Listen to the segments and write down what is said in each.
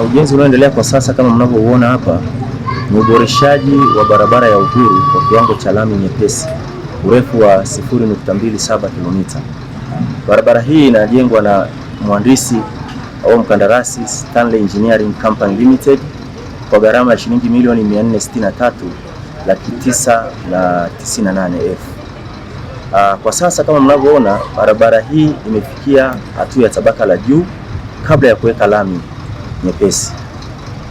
Ujenzi unaoendelea kwa sasa kama mnavyoona hapa ni uboreshaji wa barabara ya Uhuru kwa kiwango cha lami nyepesi, urefu wa 0.27 km. Barabara hii inajengwa na mhandisi au mkandarasi Stanley Engineering Company Limited kwa gharama ya shilingi milioni 463,998,000. Kwa sasa kama mnavyoona barabara hii imefikia hatua ya tabaka la juu kabla ya kuweka lami nyepesi,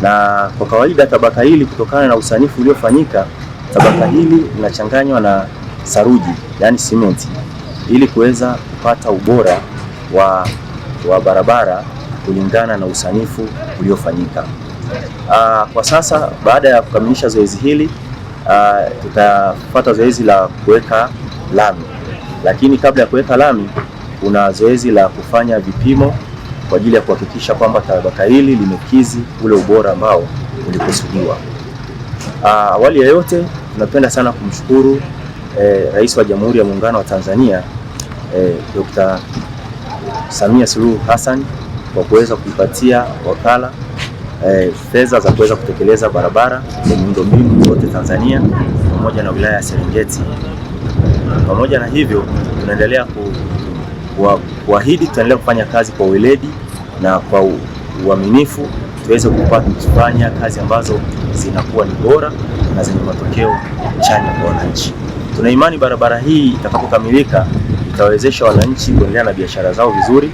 na kwa kawaida tabaka hili kutokana na usanifu uliofanyika, tabaka hili linachanganywa na saruji yani simenti ili kuweza kupata ubora wa barabara kulingana na usanifu uliofanyika. Kwa sasa baada ya kukamilisha zoezi hili tutafuata zoezi la kuweka lami, lakini kabla ya kuweka lami kuna zoezi la kufanya vipimo kwa ajili ya kuhakikisha kwamba tabaka hili limekidhi ule ubora ambao ulikusudiwa. Awali ya yote tunapenda sana kumshukuru Rais wa Jamhuri ya Muungano wa Tanzania Dr. Samia Suluhu Hassan kwa kuweza kuipatia wakala fedha za kuweza kutekeleza barabara za miundombinu zote Tanzania pamoja na wilaya ya Serengeti. Pamoja na hivyo tunaendelea kuahidi tutaendelea kufanya kazi kwa weledi na kwa uaminifu tuweze kufanya kazi ambazo zinakuwa ni bora na zenye matokeo chanya kwa wananchi. Tuna imani barabara hii itakapokamilika itawezesha wananchi kuendelea na biashara zao vizuri,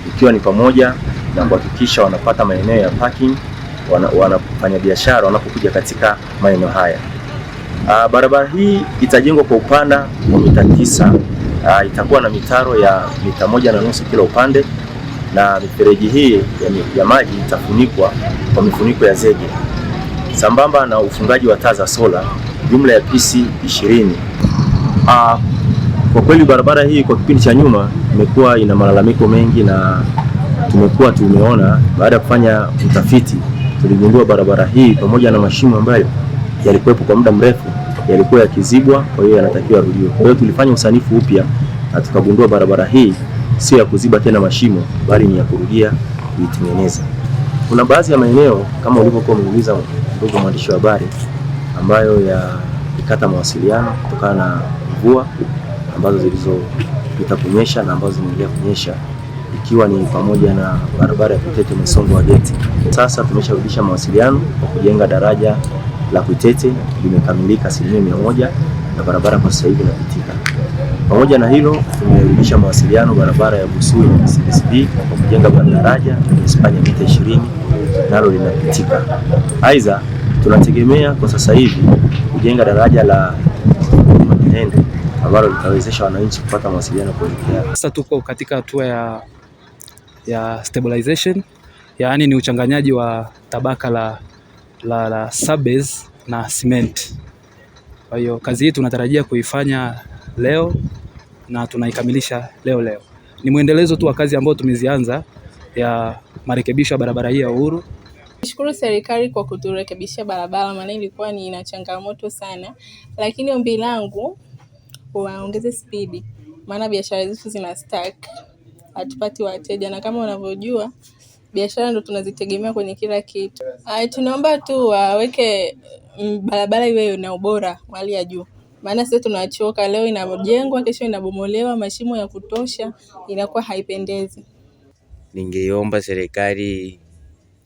ikiwa ni pamoja na kuhakikisha wanapata maeneo ya parking wanafanya biashara wanapokuja katika maeneo haya. Barabara hii itajengwa kwa upana wa mita 9. Itakuwa na mitaro ya mita 1.5 kila upande, na mifereji hii ya maji itafunikwa kwa mifuniko ya zege sambamba na ufungaji wa taa za sola, jumla ya pisi 20. Kwa kweli barabara hii kwa kipindi cha nyuma imekuwa ina malalamiko mengi, na tumeona baada ya kufanya utafiti tuligundua barabara hii pamoja na mashimo ambayo yalikuwepo kwa muda mrefu yalikuwa yakizibwa, kwa hiyo yanatakiwa yarudiwe. Kwa hiyo tulifanya usanifu upya na tukagundua barabara hii sio ya kuziba tena mashimo bali ni ya kurudia kuitengeneza. Kuna baadhi ya maeneo kama ulivyokuwa umeuliza ndugu mwandishi wa habari, ambayo yalikata mawasiliano kutokana na mvua ambazo zilizopita kunyesha na ambazo zinaendelea kunyesha, ikiwa ni pamoja na barabara ya Kuitete Msongo wa Geti. Sasa tumesharudisha mawasiliano kwa kujenga daraja la Kuitete, limekamilika 100% na barabara kwa sasa hivi inapitika. Pamoja na hilo tumerudisha mawasiliano barabara ya Busui na CSB kwa kujenga daraja lenye spani ya mita 20 nalo linapitika. Aidha tunategemea kwa sasa hivi kujenga daraja la Mahende ambalo litawezesha wananchi kupata mawasiliano kuelekea. Sasa tuko katika hatua ya stabilization, yaani ni uchanganyaji wa tabaka la subbase na cement. Kwa hiyo kazi hii tunatarajia kuifanya leo na tunaikamilisha leo. Ni mwendelezo tu wa kazi ambayo tumezianza ya marekebisho ya barabara hii ya Uhuru. Nishukuru serikali kwa kuturekebishia barabara, maana ilikuwa ni ina changamoto sana, lakini ombi langu waongeze spidi, maana biashara zetu zina stack, hatupati wateja, na kama unavyojua biashara ndo tunazitegemea kwenye kila kitu. Tunaomba tu waweke barabara iwe na ubora wa hali ya juu, maana sasa tunachoka, leo inajengwa kesho inabomolewa, mashimo ya kutosha, inakuwa haipendezi. Ningeomba serikali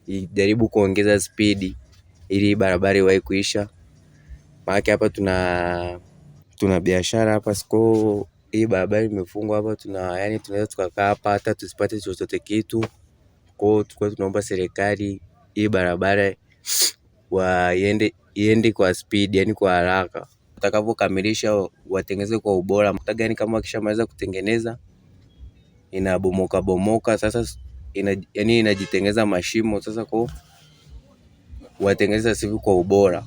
ijaribu kuongeza spidi ili barabara iwahi kuisha, maana hapa tuna biashara hapa siko, hii barabara imefungwa hapa, tunaweza tukakaa hapa hata tusipate chochote kitu. Kwa hiyo tunaomba serikali hii barabara iende kwa speed, yani kwa haraka. Watakapokamilisha watengeneze kwa ubora. Mtagani kama wakishamaliza kutengeneza inabomoka sasa, inajitengeneza mashimo sasa, kwa watengeneza sivi kwa ubora.